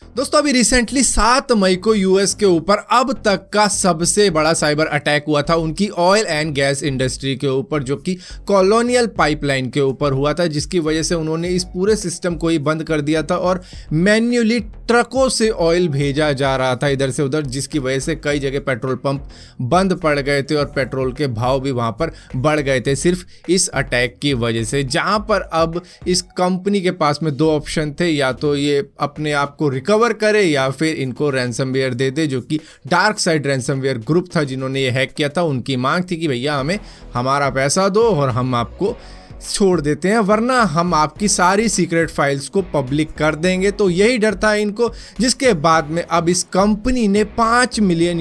दोस्तों अभी रिसेंटली 7 मई को यूएस के ऊपर अब तक का सबसे बड़ा साइबर अटैक हुआ था उनकी ऑयल एंड गैस इंडस्ट्री के ऊपर, जो कि कॉलोनियल पाइपलाइन के ऊपर हुआ था, जिसकी वजह से उन्होंने इस पूरे सिस्टम को ही बंद कर दिया था और मैन्युअली ट्रकों से ऑयल भेजा जा रहा था इधर से उधर, जिसकी वजह से कई जगह पेट्रोल पंप बंद पड़ गए थे और पेट्रोल के भाव भी वहां पर बढ़ गए थे सिर्फ इस अटैक की वजह से। जहां पर अब इस कंपनी के पास में दो ऑप्शन थे, या तो ये अपने आप को रिकवर करे या फिर इनको रैंसमवेयर दे दे, जो कि डार्क साइड रैंसमवेयर ग्रुप था जिन्होंने ये हैक किया था। उनकी मांग थी कि भैया हमें हमारा पैसा दो और हम आपको छोड़ देते हैं, वरना हम आपकी सारी सीक्रेट फाइल्स को पब्लिक कर देंगे। तो यही डर था इनको, जिसके बाद में अब इस कंपनी ने $5 मिलियन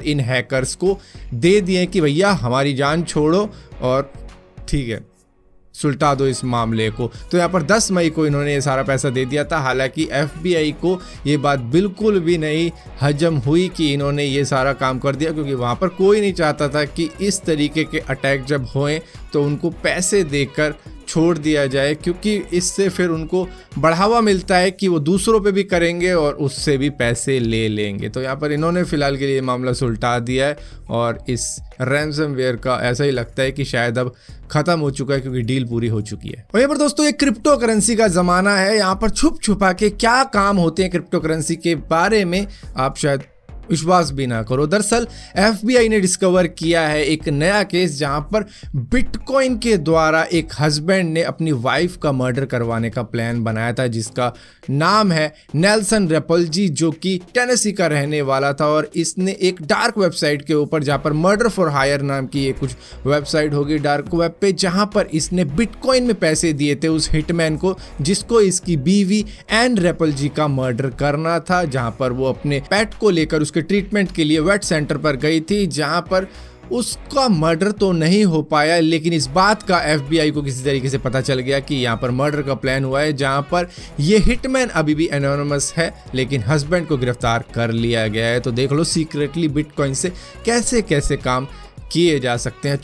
इन हैकर्स को दे दिए कि भैया हमारी जान छोड़ो और ठीक है सुलटा दो इस मामले को। तो यहाँ पर 10 मई को इन्होंने ये सारा पैसा दे दिया था। हालांकि एफबीआई को ये बात बिल्कुल भी नहीं हजम हुई कि इन्होंने ये सारा काम कर दिया, क्योंकि वहाँ पर कोई नहीं चाहता था कि इस तरीके के अटैक जब होएं तो उनको पैसे देकर छोड़ दिया जाए, क्योंकि इससे फिर उनको बढ़ावा मिलता है कि वो दूसरों पे भी करेंगे और उससे भी पैसे ले लेंगे। तो यहाँ पर इन्होंने फिलहाल के लिए मामला सुलटा दिया है और इस रैंसमवेयर का ऐसा ही लगता है कि शायद अब खत्म हो चुका है, क्योंकि डील पूरी हो चुकी है। और यहाँ पर दोस्तों ये क्रिप्टो करेंसी का जमाना है, यहाँ पर छुप छुपा के क्या काम होते हैं क्रिप्टो करेंसी के बारे में आप शायद विश्वास भी ना करो। दरअसल एफबीआई ने डिस्कवर किया है एक नया केस जहां पर बिटकॉइन के द्वारा एक हस्बैंड ने अपनी वाइफ का मर्डर करवाने का प्लान बनाया था, जिसका नाम है नेल्सन रेपल्जी, जो कि टेनेसी का रहने वाला था। और इसने एक डार्क वेबसाइट के ऊपर, जहां पर मर्डर फॉर हायर नाम की ये कुछ वेबसाइट होगी डार्क वेब पे, जहां पर इसने बिटकॉइन में पैसे दिए थे उस हिटमैन को जिसको इसकी बीवी एंड रेपल्जी का मर्डर करना था, जहां पर वो अपने पेट को लेकर उसके ट्रीटमेंट के लिए वेट सेंटर पर गई थी, जहां पर उसका मर्डर तो नहीं हो पाया, लेकिन इस बात का एफबीआई को किसी तरीके से पता चल गया कि यहाँ पर मर्डर का प्लान हुआ है, जहाँ पर ये हिटमैन अभी भी एनोनिमस है, लेकिन हस्बैंड को गिरफ्तार कर लिया गया है। तो देख लो सीक्रेटली बिटकॉइन से कैसे कैसे काम किए जा सकते हैं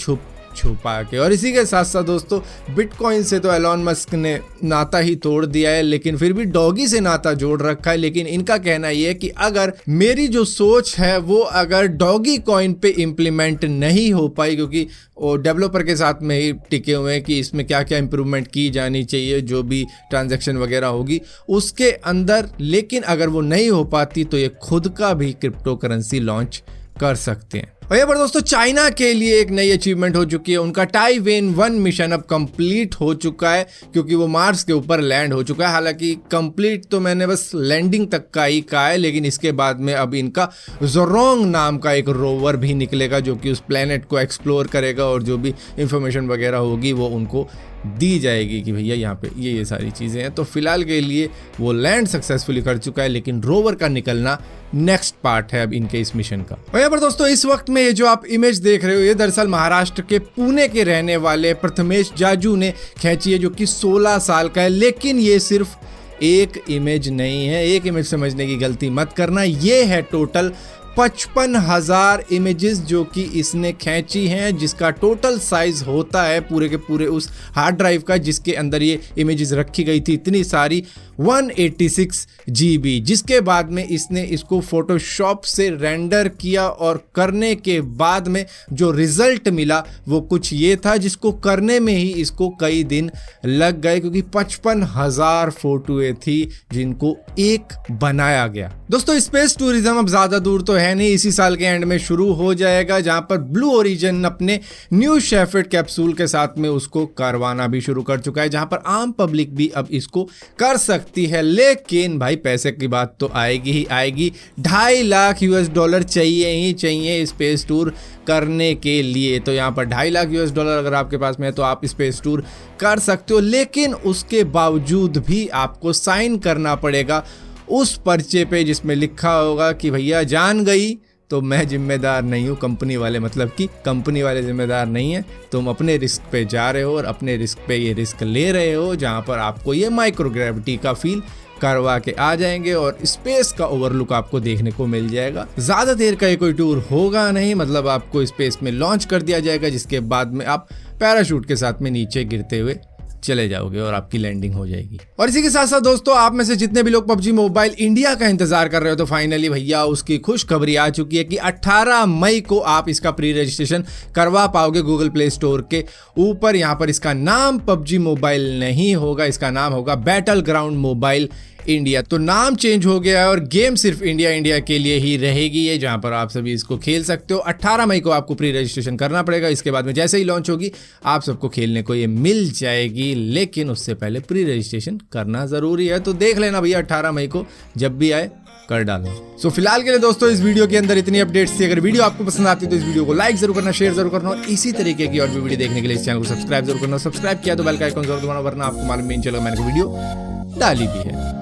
छुपा के। और इसी के साथ साथ दोस्तों बिटकॉइन से तो एलॉन मस्क ने नाता ही तोड़ दिया है, लेकिन फिर भी डॉगी से नाता जोड़ रखा है। लेकिन इनका कहना यह है कि अगर मेरी जो सोच है वो अगर डॉगी कॉइन पे इम्प्लीमेंट नहीं हो पाई, क्योंकि वो डेवलपर के साथ में ही टिके हुए हैं कि इसमें क्या क्या इंप्रूवमेंट की जानी चाहिए, जो भी ट्रांजैक्शन वगैरह होगी उसके अंदर, लेकिन अगर वो नहीं हो पाती तो ये खुद का भी क्रिप्टो करेंसी लॉन्च कर सकते हैं। और यहाँ पर दोस्तों चाइना के लिए एक नई अचीवमेंट हो चुकी है, उनका टाइवेन 1 मिशन अब कंप्लीट हो चुका है, क्योंकि वो मार्स के ऊपर लैंड हो चुका है। हालांकि कंप्लीट तो मैंने बस लैंडिंग तक का ही कहा है, लेकिन इसके बाद में अब इनका ज़ोरोंग नाम का एक रोवर भी निकलेगा, जो कि उस प्लेनेट को एक्सप्लोर करेगा और जो भी इंफॉर्मेशन वगैरह होगी वो उनको दी जाएगी कि भैया यहाँ पे ये सारी चीज़ें हैं। तो फिलहाल के लिए वो लैंड सक्सेसफुली कर चुका है, लेकिन रोवर का निकलना नेक्स्ट पार्ट है अब इनके इस मिशन का। और यहाँ पर दोस्तों इस वक्त में ये जो आप इमेज देख रहे हो, ये दरअसल महाराष्ट्र के पुणे के रहने वाले प्रथमेश जाजू ने खींची है, जो कि 16 साल का है। लेकिन ये सिर्फ एक इमेज नहीं है, एक इमेज समझने की गलती मत करना, ये है टोटल 55,000 इमेजेस जो कि इसने खींची हैं, जिसका टोटल साइज होता है पूरे के पूरे उस हार्ड ड्राइव का जिसके अंदर ये इमेजेस रखी गई थी, इतनी सारी 186 GB। जिसके बाद में इसने इसको फोटोशॉप से रेंडर किया और करने के बाद में जो रिजल्ट मिला वो कुछ ये था, जिसको करने में ही इसको कई दिन लग गए, क्योंकि 55,000 फोटोएं थी जिनको एक बनाया गया। दोस्तों स्पेस टूरिज्म अब ज्यादा दूर तो है नहीं, इसी साल के एंड में शुरू हो जाएगा, जहां पर ब्लू ओरिजिन अपने न्यू शेफर्ड कैप्सूल के साथ में उसको करवाना भी शुरू कर चुका है, जहां पर आम पब्लिक भी अब इसको कर सकती है। लेकिन भाई पैसे की बात तो आएगी ही आएगी, $2.5 लाख चाहिए ही चाहिए स्पेस टूर करने के लिए। तो यहाँ पर $2.5 लाख अगर आपके पास में है तो आप स्पेस टूर कर सकते हो, लेकिन उसके बावजूद भी आपको साइन करना पड़ेगा उस पर्चे पे जिसमें लिखा होगा कि भैया जान गई तो मैं जिम्मेदार नहीं हूँ, कंपनी वाले, मतलब कि कंपनी वाले जिम्मेदार नहीं है, तुम अपने रिस्क पे जा रहे हो और अपने रिस्क पे ये रिस्क ले रहे हो, जहाँ पर आपको ये माइक्रोग्रेविटी का फील करवा के आ जाएंगे और स्पेस का ओवरलुक आपको देखने को मिल जाएगा। ज़्यादा देर का ये कोई टूर होगा नहीं, मतलब आपको स्पेस में लॉन्च कर दिया जाएगा, जिसके बाद में आप पैराशूट के साथ में नीचे गिरते हुए चले जाओगे और आपकी लैंडिंग हो जाएगी। और इसी के साथ साथ दोस्तों, आप में से जितने भी लोग PUBG मोबाइल इंडिया का इंतजार कर रहे हो, तो फाइनली भैया उसकी खुशखबरी आ चुकी है कि 18 मई को आप इसका प्री रजिस्ट्रेशन करवा पाओगे गूगल प्ले स्टोर के ऊपर। यहाँ पर इसका नाम PUBG मोबाइल नहीं होगा, इसका नाम होगा बैटल ग्राउंड मोबाइल इंडिया। तो नाम चेंज हो गया है और गेम सिर्फ इंडिया के लिए ही रहेगी ये, जहां पर आप सभी इसको खेल सकते हो। 18 मई को आपको प्री रजिस्ट्रेशन करना पड़ेगा। इसके बाद में जैसे ही लॉन्च होगी आप सबको खेलने को ये मिल जाएगी, लेकिन उससे पहले प्री रजिस्ट्रेशन करना जरूरी है। तो देख लेना भैया 18 मई को जब भी आए कर डालो। सो फिलहाल के लिए दोस्तों इस वीडियो के अंदर इतनी अपडेट्स थी। अगर वीडियो आपको पसंद आती है तो इस वीडियो को लाइक जरूर करना, शेयर जरूर करना और इसी तरीके की और भी वीडियो देखने के लिए इस चैनल को सब्सक्राइब जरूर करना। सब्सक्राइब किया तो बेल का आइकन जरूर दबाना, वरना आपको मालूम नहीं चलेगा मैंने वीडियो डाली भी है।